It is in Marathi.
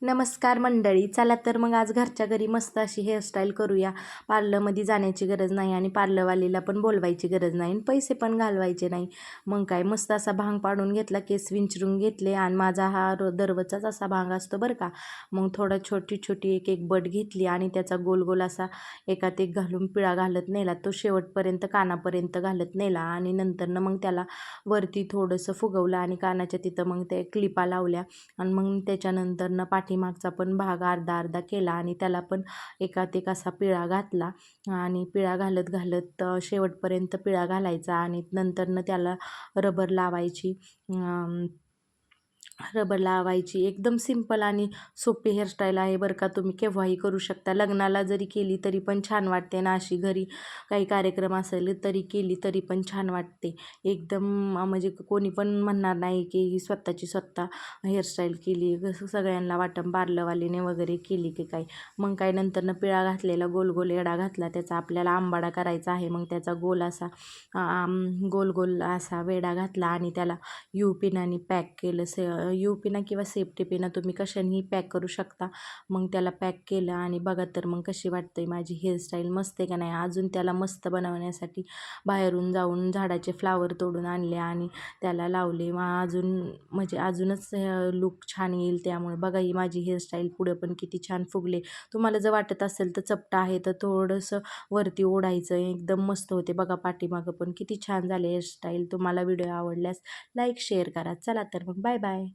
नमस्कार मंडळी. चला तर मग आज घरच्या घरी मस्त अशी हेअरस्टाईल करूया. पार्लरमध्ये जाण्याची गरज नाही आणि पार्लरवालीला पण बोलवायची गरज नाही आणि पैसे पण घालवायचे नाही. मग काय मस्त असा भांग पाडून घेतला, केस विंचरून घेतले आणि माझा हा दररोजचाच असा भांग असतो बरं का. मग थोडं छोटी छोटी एक एक बट घेतली आणि त्याचा गोल गोल असा एकात एक घालून पिळा घालत नेला. तो शेवटपर्यंत कानापर्यंत घालत नेला आणि नंतरनं मग त्याला वरती थोडंसं फुगवलं आणि कानाच्या तिथं मग ते क्लिपा लावल्या आणि मग त्याच्यानंतरनं पाठीमागचा पण भाग अर्धा अर्धा केला आणि त्याला पण एकात एक असा पिळा घातला आणि पिळा घालत घालत शेवटपर्यंत पिळा घालायचा आणि नंतरनं त्याला रबर लावायची. रबर लावायची. एकदम सिंपल आणि सोपी हेअरस्टाईल आहे बरं का. तुम्ही केव्हाही करू शकता. लग्नाला जरी केली तरी पण छान वाटते ना. अशी घरी काही कार्यक्रम असेल तरी केली तरी पण छान वाटते. एकदम म्हणजे कोणी पण म्हणणार नाही की ही स्वतःची स्वतः हेअरस्टाईल केली. कसं सगळ्यांना वाटतं पार्लरवालीने वगैरे केली की काय. मग काय नंतरनं पिळा घातलेला गोल गोल येडा घातला. त्याचा आपल्याला आंबाडा करायचा आहे. मग त्याचा गोल असा गोल गोल असा वेडा घातला आणि त्याला पिनाने पॅक केलं. पिना किंवा सेफ्टी पिना तुम्ही कशानेही पॅक करू शकता. मग त्याला पॅक केलं आणि बघा तर मग कशी वाटते माझी हेअरस्टाईल. मस्त आहे का नाही. अजून त्याला मस्त बनवण्यासाठी बाहेरून जाऊन झाडाचे फ्लावर तोडून आणले आणि त्याला लावले. मग म्हणजे अजूनच लुक छान येईल. त्यामुळे बघा ही माझी हेअरस्टाईल पुढे पण किती छान फुगले. तुम्हाला जर वाटत असेल तर चपटा आहे तर थोडंसं वरती ओढायचं. एकदम मस्त होते बघा. पाठीमागं पण किती छान झाले हेअरस्टाईल. तुम्हाला व्हिडिओ आवडल्यास लाईक शेअर करा. चला तर मग बाय बाय.